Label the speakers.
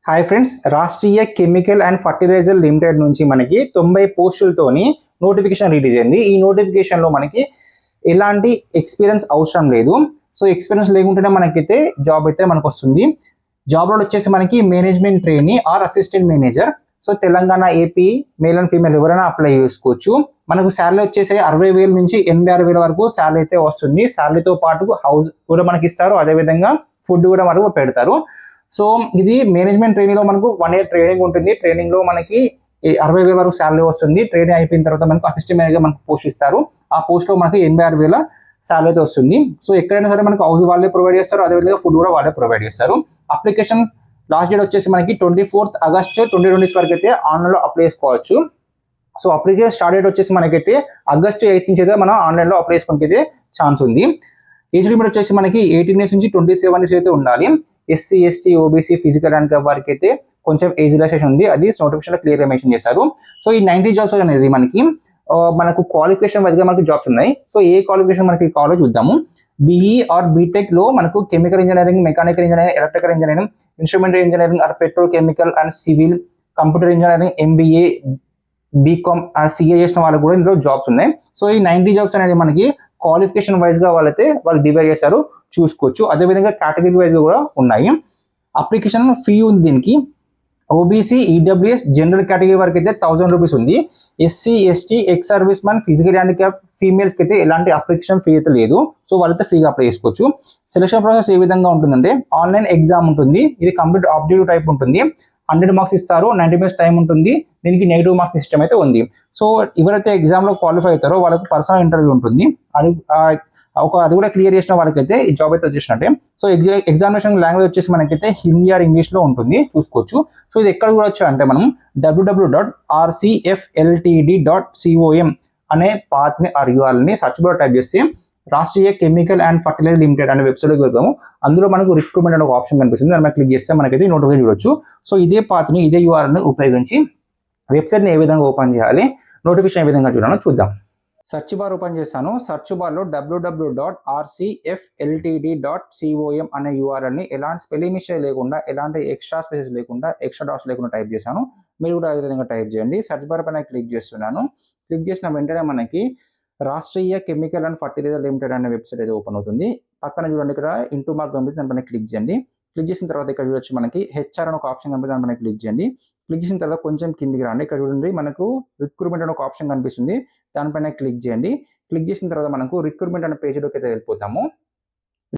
Speaker 1: Hi friends, Rashtriya chemical and fertilizer limited నుంచి మనకి 90 పోస్టులతోని notification release అయింది. ఈ నోటిఫికేషన్లో మనకి ఎలాంటి ఎక్స్పీరియన్స్ అవసరం లేదు. సో ఎక్స్పీరియన్స్ లేకుంటేనే మనకైతే జాబ్ అయితే మనకు వస్తుంది. జాబ్ రోల్ వచ్చేసి మనకి management trainee or assistant manager. So Telangana, AP male and female ఎవరైనా అప్లై చేసుకోవచ్చు. మనకు శాలరీ వచ్చేసి 60,000 నుంచి 86,000 వరకు శాలరీ అయితే వస్తుంది. శాలరీతో పాటు హౌస్ కూడా మనకి ఇస్తారు, అదేవిధంగా ఫుడ్ కూడా మనకు పెడతారు. సో ఇది మేనేజ్మెంట్ ట్రైనింగ్ లో మనకు 1 year ట్రైనింగ్ ఉంటుంది. ట్రైనింగ్ లో మనకి 60,000 వరకు శాలరీ వస్తుంది. ట్రైనింగ్ అయిపోయిన తర్వాత మనకు అసిస్టెంట్ మేనేజర్ మనకు పోస్ట్ ఇస్తారు. ఆ పోస్ట్ లో మనకి 86,000 శాలరీ అయితే వస్తుంది. సో ఎక్కడైనా సరే మనకు హౌస్ వాళ్ళే ప్రొవైడ్ చేస్తారు, అదేవిధంగా ఫుడ్ కూడా వాళ్ళే ప్రొవైడ్ చేస్తారు. అప్లికేషన్ లాస్ట్ డేట్ వచ్చేసి మనకి 24th August 2020 వరకు అయితే ఆన్లైన్ లో అప్లై చేసుకోవచ్చు. సో అప్లికేషన్ స్టార్ట్ డేట్ వచ్చేసి మనకైతే August 8 నుంచి అయితే మనం ఆన్లైన్ లో అప్లై చేసుకోవడానికి అయితే ఛాన్స్ ఉంది. ఏజ్ లిమిట్ వచ్చేసి మనకి 18 years నుంచి 27 years అయితే ఉండాలి. SC, ST, OBC, physical and వారికి అయితే కొంచెం ఏజ్ రిలాక్సేషన్ ఉంది. అది నోటిఫికేషన్ లో క్లియర్ గా మెన్షన్ చేశారు. సో ఈ 90 జాబ్స్ అనేది మనకు క్వాలిఫికేషన్ వైజ్గా మనకి జాబ్స్ ఉన్నాయి. సో ఏ క్వాలిఫికేషన్ మనకి కావాలో చూద్దాము. బీఈ ఆర్ బీటెక్ లో మనకు chemical engineering, mechanical engineering, electrical engineering, instrumental engineering or petro chemical and civil, computer engineering, MBA, B Com, CA చేసిన వాళ్ళకి కూడా ఇందులో జాబ్స్ ఉన్నాయి. సో ఈ 90 జాబ్స్ అనేది మనకి క్వాలిఫికేషన్ వైజ్ గా వాళ్ళు డివైడ్ చేశారు, చూసుకోవచ్చు. అదేవిధంగా కేటగిరీ వైజ్ కూడా ఉన్నాయి. అప్లికేషన్ ఫీ ఉంది దీనికి. ఓబీసీ, ఈడబ్ల్యూఎస్, జనరల్ కేటగిరీ వరకు అయితే 1000 రూపీస్ ఉంది. SC, ST, ex service man, physical handicap ఫీమేల్స్కి అయితే ఎలాంటి అప్లికేషన్ ఫీ అయితే లేదు. సో వాళ్ళైతే ఫ్రీగా అప్లై చేసుకోవచ్చు. సెలక్షన్ ప్రాసెస్ ఏ విధంగా ఉంటుందంటే ఆన్లైన్ ఎగ్జామ్ ఉంటుంది. ఇది కంప్లీట్ ఆబ్జెక్టివ్ టైప్ ఉంటుంది. 100 మార్క్స్ ఇస్తారు, 90 minutes టైం ఉంటుంది. దీనికి నెగిటివ్ మార్క్స్ సిస్టమ్ అయితే ఉంది. సో ఎవరైతే ఎగ్జామ్ లో క్వాలిఫై అవుతారో వాళ్ళకి పర్సనల్ ఇంటర్వ్యూ ఉంటుంది. అది కూడా క్లియర్ చేసిన వాళ్ళకైతే ఈ జాబ్ అయితే వచ్చేసినట్టే. సో ఎగ్జామినేషన్ లాంగ్వేజ్ వచ్చేసి మనకైతే హిందీ ఆర్ ఇంగ్లీష్ లో ఉంటుంది, చూసుకోవచ్చు. సో ఇది ఎక్కడ కూడా వచ్చా అంటే మనం www.rcfltd.com అనే పాత్ని ని సర్చ్ బార్ టైప్ చేస్తే Rashtriya chemical and fertilizer limited అనే వెబ్సైట్కి వెళ్తాము. అందులో మనకు రిక్రూట్మెంట్ అనే ఒక ఆప్షన్ కనిపిస్తుంది. దాని మీద క్లిక్ చేస్తే మనకైతే నోటిఫికేషన్ చూడొచ్చు. సో ఇదే పాత్ని, ఇదే యూఆర్ఎల్ని ఉపయోగించి వెబ్సైట్ని ఏ విధంగా ఓపెన్ చేయాలి, నోటిఫికేషన్ ఏ విధంగా చూడాలో చూద్దాం. సెర్చ్ బార్ ఓపెన్ చేశాను. సెర్చ్ బార్ లో www.rcfltd.com అనే యూఆర్ఎల్ని ఎలాంటి స్పెల్లింగ్ మిస్టేక్ లేకుండా, ఎలాంటి ఎక్స్ట్రా స్పేసెస్ లేకుండా, ఎక్స్ట్రా డాట్స్ లేకుండా టైప్ చేశాను. మీరు కూడా అదే విధంగా టైప్ చేయండి. సెర్చ్ బార్ పైన క్లిక్ చేస్తున్నాను. క్లిక్ చేసిన వెంటనే మనకి Rashtriya chemical and fertilizer limited అనే వెబ్సైట్ అయితే ఓపెన్ అవుతుంది. పక్కన చూడండి, ఇక్కడ ఇంటూ మార్క్ కనిపిస్తుంది, దానిపైన క్లిక్ చేయండి. క్లిక్ చేసిన తర్వాత ఇక్కడ చూడొచ్చు మనకి హెచ్ఆర్ అని ఒక ఆప్షన్ కనిపిస్తుంది, దానిపైన క్లిక్ చేయండి. క్లిక్ చేసిన తర్వాత కొంచెం కిందికి రండి. ఇక్కడ చూడండి మనకు రిక్రూట్మెంట్ అనే ఒక ఆప్షన్ కనిపిస్తుంది, దానిపైన క్లిక్ చేయండి. క్లిక్ చేసిన తర్వాత మనకు రిక్రూట్మెంట్ అనే పేజ్లోకి అయితే వెళ్ళిపోతాము.